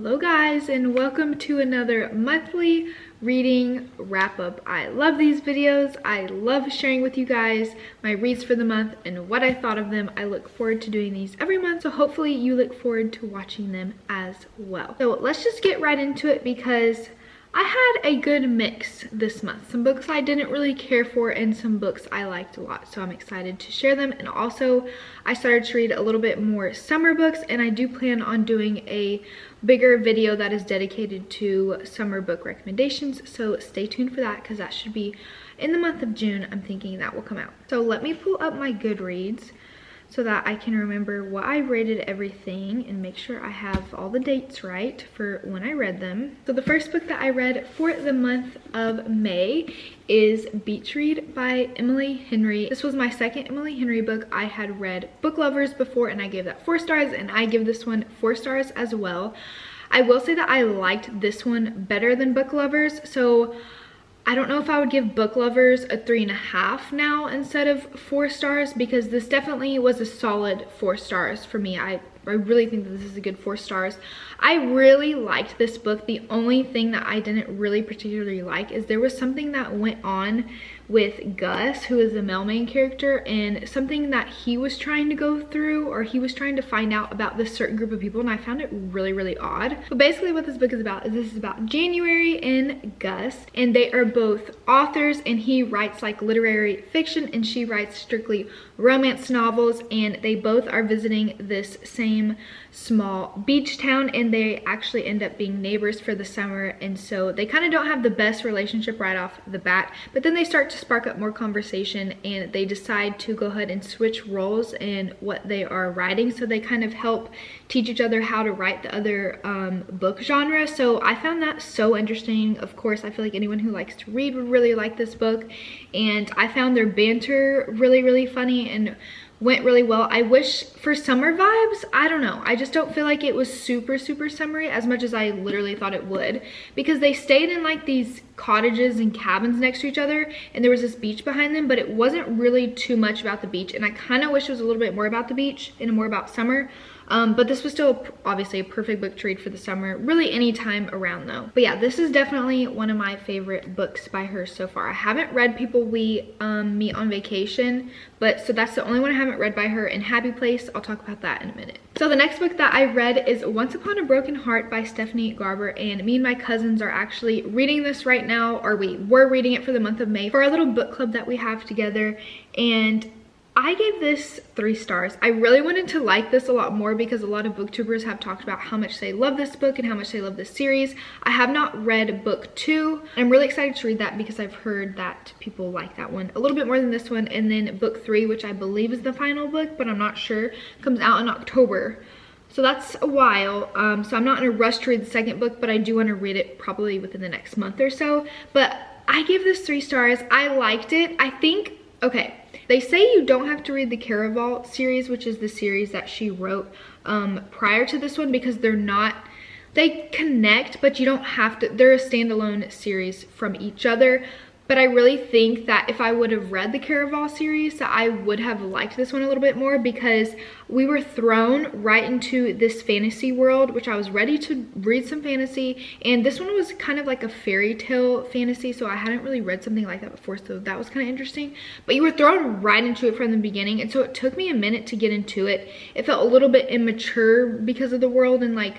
Hello guys, and welcome to another monthly reading wrap up. I love these videos. I love sharing with you guys my reads for the month and what I thought of them. I look forward to doing these every month, so hopefully you look forward to watching them as well. So let's just get right into it because I had a good mix this month. Some books I didn't really care for and some books I liked a lot. So I'm excited to share them. And also I started to read a little bit more summer books, and I do plan on doing a bigger video that is dedicated to summer book recommendations. So stay tuned for that because that should be in the month of June. I'm thinking that will come out. So let me pull up my Goodreads so that I can remember what I rated everything and make sure I have all the dates right for when I read them. So the first book that I read for the month of May is Beach Read by Emily Henry. This was my second Emily Henry book. I had read Book Lovers before and I gave that 4 stars, and I give this one 4 stars as well. I will say that I liked this one better than Book Lovers, so I don't know if I would give Book Lovers a 3.5 now instead of 4 stars, because this definitely was a solid 4 stars for me. I really think that this is a good 4 stars. I really liked this book. The only thing that I didn't really particularly like is there was something that went on with Gus, who is the male main character, and something that he was trying to go through, or he was trying to find out about this certain group of people, and I found it really, really odd. But basically what this book is about is this is about January and Gus, and they are both authors, and he writes like literary fiction and she writes strictly romance novels, and they both are visiting this same small beach town, and they actually end up being neighbors for the summer. And so they kind of don't have the best relationship right off the bat, but then they start to spark up more conversation, and they decide to go ahead and switch roles in what they are writing, so they kind of help teach each other how to write the other book genre. So I found that so interesting. Of course, I feel like anyone who likes to read would really like this book, and I found their banter really, really funny and went really well. I wish for summer vibes, I don't know, I just don't feel like it was super summery as much as I literally thought it would, because they stayed in like these cottages and cabins next to each other, and there was this beach behind them, but it wasn't really too much about the beach, and I kind of wish it was a little bit more about the beach and more about summer. But this was still obviously a perfect book to read for the summer, really any time around though. But yeah, this is definitely one of my favorite books by her so far. I haven't read People We Meet on Vacation, but so that's the only one I haven't read by her, and Happy Place, I'll talk about that in a minute. So the next book that I read is Once Upon a Broken Heart by Stephanie Garber, and me and my cousins are actually reading this right now, or we were reading it for the month of May for our little book club that we have together, and I gave this 3 stars. I really wanted to like this a lot more because a lot of booktubers have talked about how much they love this book and how much they love this series. I have not read book 2. I'm really excited to read that because I've heard that people like that one a little bit more than this one. And then book 3, which I believe is the final book, but I'm not sure, comes out in October. So that's a while. So I'm not in a rush to read the second book, but I do want to read it probably within the next month or so. But I give this 3 stars. I liked it. I think, okay, they say you don't have to read the Caraval series, which is the series that she wrote prior to this one, because they connect, but you don't have to. They're a standalone series from each other. But I really think that if I would have read the Caraval series, that I would have liked this one a little bit more, because we were thrown right into this fantasy world, which I was ready to read some fantasy. And this one was kind of like a fairy tale fantasy, so I hadn't really read something like that before, so that was kind of interesting. But you were thrown right into it from the beginning, and so it took me a minute to get into it. It felt a little bit immature because of the world and like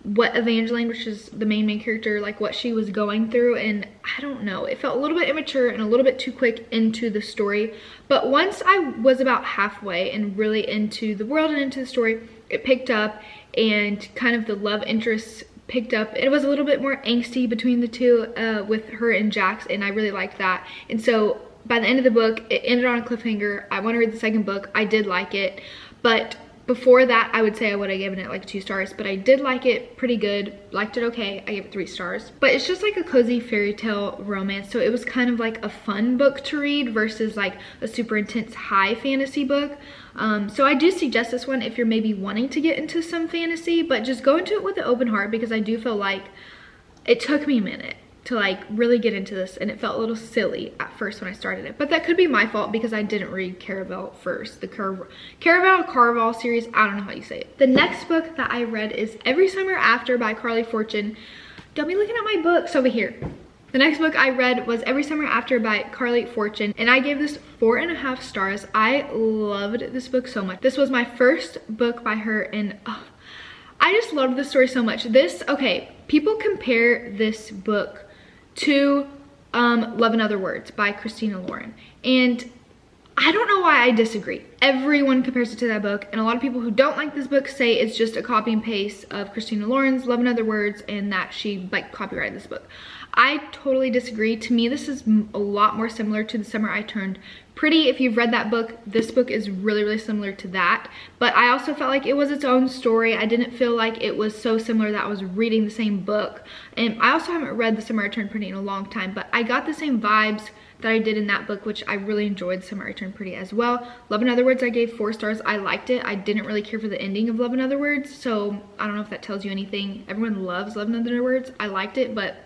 what Evangeline, which is the main character, like what she was going through, and I don't know, it felt a little bit immature and a little bit too quick into the story. But once I was about halfway and really into the world and into the story, it picked up, and kind of the love interests picked up. It was a little bit more angsty between the two with her and Jax, and I really liked that. And so by the end of the book, it ended on a cliffhanger. I want to read the second book. I did like it, but before that, I would say I would have given it like 2 stars, but I did like it pretty good, liked it okay. I gave it 3 stars. But it's just like a cozy fairy tale romance, so it was kind of like a fun book to read versus like a super intense high fantasy book. So I do suggest this one if you're maybe wanting to get into some fantasy, but just go into it with an open heart, because I do feel like it took me a minute to like really get into this, and it felt a little silly at first when I started it, but that could be my fault because I didn't read Caraval first. The Caraval series, I don't know how you say it. The next book that I read is Every Summer After by Carly Fortune. Don't be looking at my books over here. The next book I read was Every Summer After by Carly Fortune, and I gave this 4.5 stars. I loved this book so much. This was my first book by her, and I just loved this story so much. Okay, people compare this book to Love in Other Words by Christina Lauren, and I don't know why I disagree. Everyone compares it to that book, and a lot of people who don't like this book say it's just a copy and paste of Christina Lauren's Love in Other Words and that she like copyrighted this book. I totally disagree. To me, this is a lot more similar to The Summer I Turned Pretty. If you've read that book, this book is really, really similar to that. But I also felt like it was its own story. I didn't feel like it was so similar that I was reading the same book. And I also haven't read The Summer I Turned Pretty in a long time, but I got the same vibes that I did in that book, which I really enjoyed. Summer I Turned Pretty as well. Love in Other Words, I gave 4 stars. I liked it. I didn't really care for the ending of Love in Other Words, so I don't know if that tells you anything. Everyone loves Love in Other Words. I liked it, but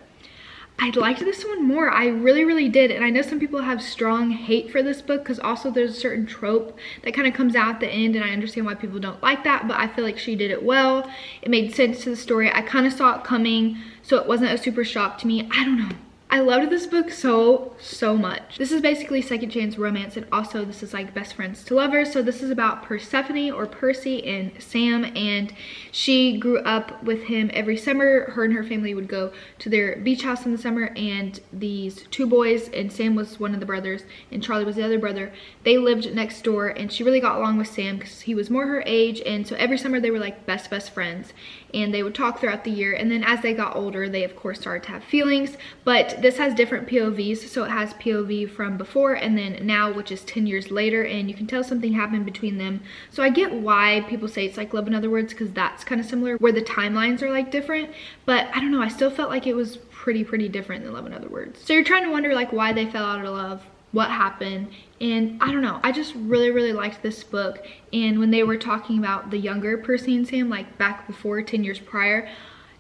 I liked this one more. I really, really did. And I know some people have strong hate for this book because also there's a certain trope that kind of comes out at the end, and I understand why people don't like that, but I feel like she did it well. It made sense to the story. I kind of saw it coming, so it wasn't a super shock to me. I don't know. I loved this book so much. This is basically second chance romance, and also this is like best friends to lovers. So this is about Persephone, or Percy, and Sam, and she grew up with him every summer. Her and her family would go to their beach house in the summer, and these 2 boys, and Sam was one of the brothers and Charlie was the other brother, they lived next door, and she really got along with Sam because he was more her age, and so every summer they were like best friends, and they would talk throughout the year. And then as they got older, they of course started to have feelings, but this has different POVs. So it has POV from before and then now, which is 10 years later, and you can tell something happened between them. So I get why people say it's like Love in Other Words, because that's kind of similar where the timelines are like different, but I don't know, I still felt like it was pretty different than Love in Other Words. So you're trying to wonder like why they fell out of love, what happened, and I don't know, I just really liked this book. And when they were talking about the younger Percy and Sam, like back before 10 years prior,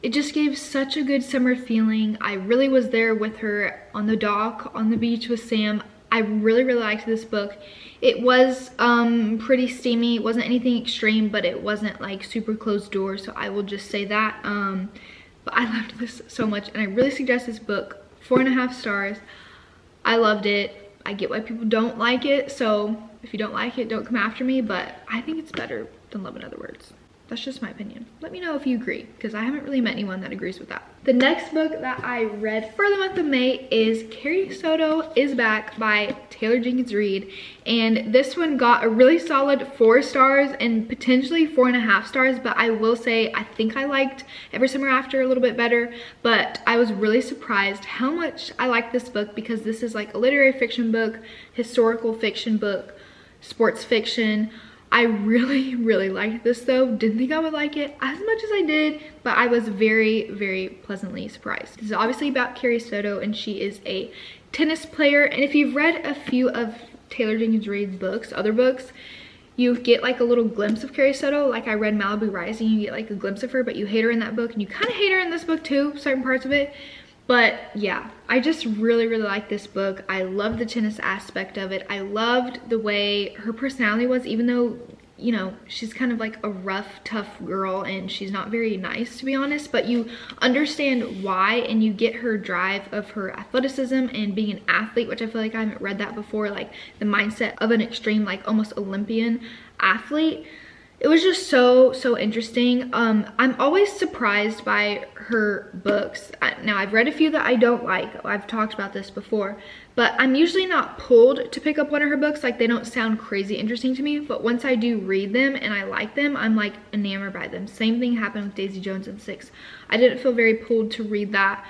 it just gave such a good summer feeling. I really was there with her on the dock, on the beach with Sam. I really liked this book. It was pretty steamy. It wasn't anything extreme, but it wasn't like super closed door, so I will just say that. But I loved this so much, and I really suggest this book. 4.5 stars. I loved it. I get why people don't like it, so if you don't like it, don't come after me, but I think it's better than Love in Other Words. That's just my opinion. Let me know if you agree, because I haven't really met anyone that agrees with that. The next book that I read for the month of May is Carrie, Soto is Back by Taylor Jenkins Reid, and this one got a really solid 4 stars and potentially 4.5 stars, but I will say I think I liked Every Summer After a little bit better, but I was really surprised how much I liked this book, because this is like a literary fiction book, historical fiction book, sports fiction. I really liked this though. Didn't think I would like it as much as I did, but I was very pleasantly surprised. This is obviously about Carrie Soto, and she is a tennis player. And if you've read a few of Taylor Jenkins Reid's books, other books, you get like a little glimpse of Carrie Soto. Like I read Malibu Rising, you get like a glimpse of her, but you hate her in that book, and you kind of hate her in this book too, certain parts of it. But yeah, I just really like this book. I love the tennis aspect of it. I loved the way her personality was, even though, you know, she's kind of like a rough, tough girl, and she's not very nice, to be honest, but you understand why, and you get her drive of her athleticism and being an athlete, which I feel like I haven't read that before, like the mindset of an extreme, like almost Olympian athlete. It was just so interesting. I'm always surprised by her books. Now, I've read a few that I don't like. I've talked about this before, but I'm usually not pulled to pick up one of her books. Like, they don't sound crazy interesting to me, but once I do read them and I like them, I'm like enamored by them. Same thing happened with Daisy Jones and Six. I didn't feel very pulled to read that,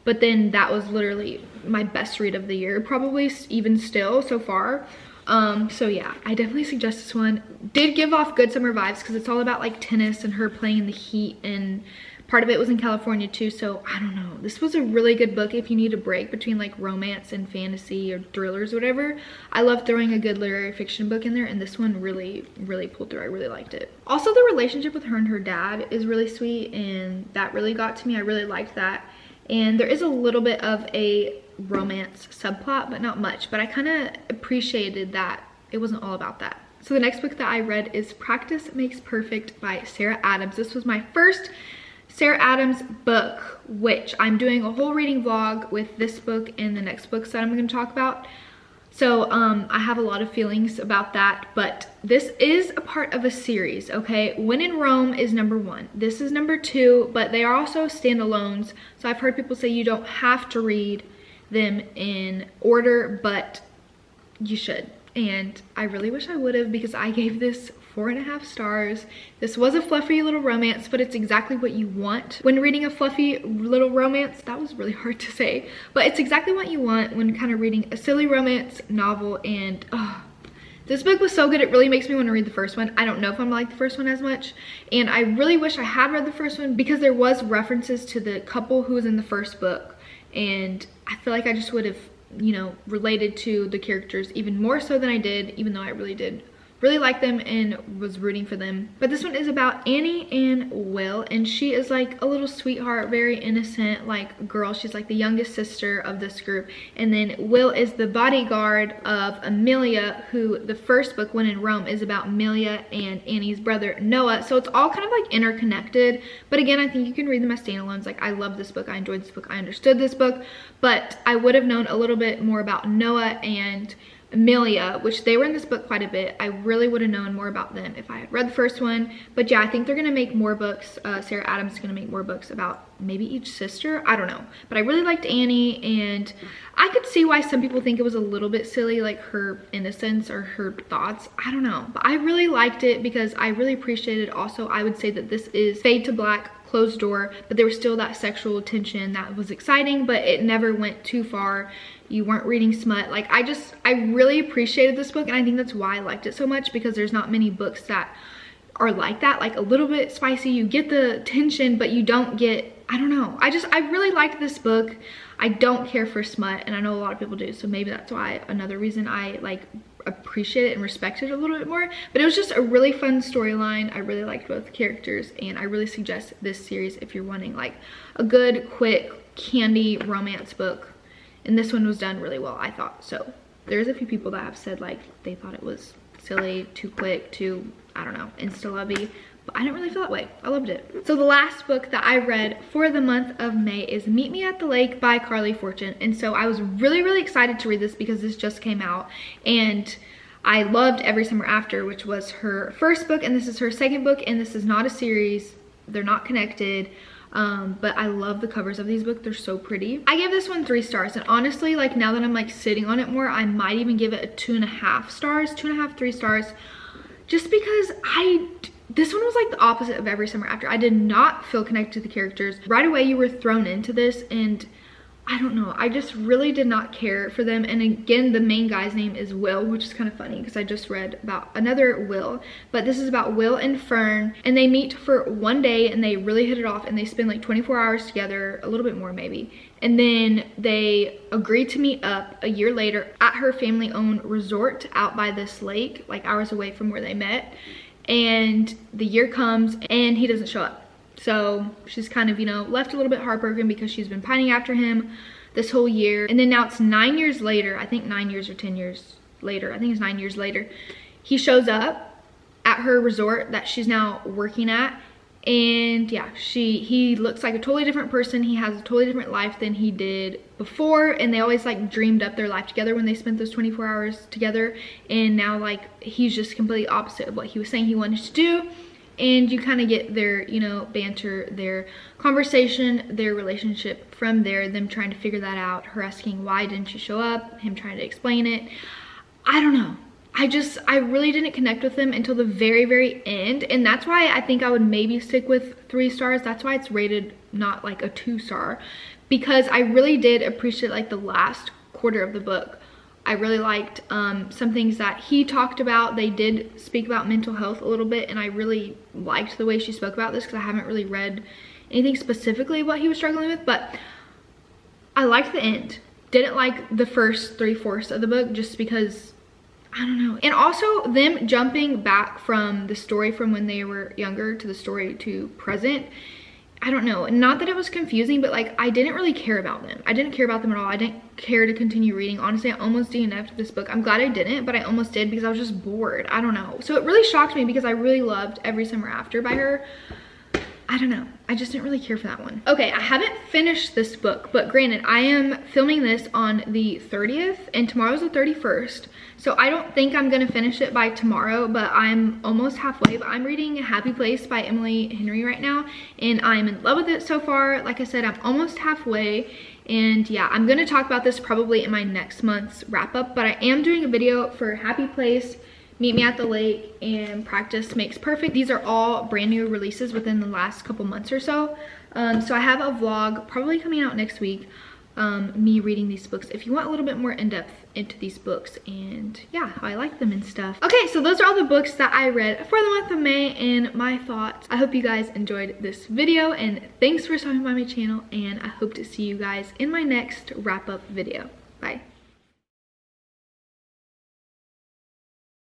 but then that was literally my best read of the year, probably, even still so far. So yeah, I definitely suggest this one. Did give off good summer vibes because it's all about like tennis and her playing in the heat, and part of it was in California too, so I don't know. This was a really good book if you need a break between like romance and fantasy or thrillers or whatever. I love throwing a good literary fiction book in there, and this one really pulled through. I really liked it. Also, the relationship with her and her dad is really sweet, and that really got to me. I really liked that. and there is a little bit of a romance subplot, but not much. But I kind of appreciated that it wasn't all about that. So the next book that I read is Practice Makes Perfect by Sarah Adams. This was my first Sarah Adams book, which I'm doing a whole reading vlog with this book and the next books that I'm going to talk about. So I have a lot of feelings about that, but this is a part of a series, okay? When in Rome is number 1. This is number 2, but they are also standalones. So I've heard people say you don't have to read them in order, but you should. And I really wish I would have, because I gave this 4.5 stars. This was a fluffy little romance, but it's exactly what you want when reading a fluffy little romance. That was really hard to say, but it's exactly what you want when kind of reading a silly romance novel. And this book was so good, it really makes me want to read the first one. I don't know if I'm like the first one as much, and I really wish I had read the first one, because there was references to the couple who was in the first book, and I feel like I just would have, you know, related to the characters even more so than I did, even though I really like them and was rooting for them. But this one is about Annie and Will, and she is like a little sweetheart, very innocent like girl. She's like the youngest sister of this group, and then Will is the bodyguard of Amelia, who the first book, When in Rome, is about Amelia and Annie's brother Noah. So it's all kind of like interconnected, but again, I think you can read them as standalones. Like, I love this book, I enjoyed this book, I understood this book, but I would have known a little bit more about Noah and Amelia, which they were in this book quite a bit. I really would have known more about them if I had read the first one. But yeah, I think they're gonna make more books. Sarah Adams is gonna make more books about maybe each sister, I don't know. But I really liked Annie, and I could see why some people think it was a little bit silly, like her innocence or her thoughts, I don't know. But I really liked it because I really appreciated. Also, I would say that this is fade to black, closed door, but there was still that sexual tension that was exciting, but it never went too far. You weren't reading smut. Like, I really appreciated this book, and I think that's why I liked it so much, because there's not many books that are like that, like a little bit spicy. You get the tension, but you don't get, I don't know. I really liked this book. I don't care for smut, and I know a lot of people do, so maybe that's why, another reason I like appreciate it and respect it a little bit more. But it was just a really fun storyline. I really liked both characters, and I really suggest this series if you're wanting like a good, quick, candy romance book. And this one was done really well, I thought. So there's a few people that have said like they thought it was silly, too quick, too, I don't know, insta-lovey, but I didn't really feel that way. I loved it. So the last book that I read for the month of May is Meet Me at the Lake by Carrie Fortune. And so I was really excited to read this because this just came out, and I loved Every Summer After, which was her first book, and this is her second book, and this is not a series. They're not connected. But I love the covers of these books. They're so pretty. I gave this one 3 stars, and honestly, like, now that I'm like sitting on it more, I might even give it a 2.5 stars, 2.5, 3 stars, just because this one was like the opposite of Every Summer After. I did not feel connected to the characters. Right away you were thrown into this, and I don't know, I just really did not care for them. And again, the main guy's name is Will, which is kind of funny because I just read about another Will, but this is about Will and Fern, and they meet for one day and they really hit it off, and they spend like 24 hours together, a little bit more maybe, and then they agree to meet up a year later at her family-owned resort out by this lake, like hours away from where they met. And the year comes and he doesn't show up. So she's kind of, you know, left a little bit heartbroken because she's been pining after him this whole year. And then now it's 9 years later, I think 9 years or 10 years later, I think it's 9 years later, he shows up at her resort that she's now working at. And yeah, he looks like a totally different person. He has a totally different life than he did before, and they always like dreamed up their life together when they spent those 24 hours together. And now like he's just completely opposite of what he was saying he wanted to do. And you kind of get their, you know, banter, their conversation, their relationship from there, them trying to figure that out, her asking why didn't you show up, him trying to explain it. I don't know. I really didn't connect with them until the very end, and that's why I think I would maybe stick with 3 stars. That's why it's rated not like a 2-star, because I really did appreciate like the last quarter of the book. I really liked some things that he talked about. They did speak about mental health a little bit, and I really liked the way she spoke about this because I haven't really read anything specifically what he was struggling with, but I liked the end. Didn't like the first 3/4 of the book just because, I don't know. And also them jumping back from the story from when they were younger to the story to present, I don't know, not that it was confusing, but like I didn't really care about them. I didn't care about them at all. I didn't care to continue reading. Honestly, I almost DNF'd this book. I'm glad I didn't, but I almost did because I was just bored. I don't know. So it really shocked me because I really loved Every Summer After by her. I don't know. I just didn't really care for that one. Okay, I haven't finished this book, but granted, I am filming this on the 30th and tomorrow's the 31st. So I don't think I'm gonna finish it by tomorrow, but I'm almost halfway. But I'm reading Happy Place by Emily Henry right now, and I'm in love with it so far. Like I said, I'm almost halfway. And yeah, I'm gonna talk about this probably in my next month's wrap up, but I am doing a video for Happy Place, Meet Me at the Lake, and Practice Makes Perfect. These are all brand new releases within the last couple months or so. So I have a vlog probably coming out next week, me reading these books if you want a little bit more in-depth into these books and yeah, how I like them and stuff. Okay, so those are all the books that I read for the month of May and my thoughts. I hope you guys enjoyed this video, and thanks for stopping by my channel, and I hope to see you guys in my next wrap-up video. Bye.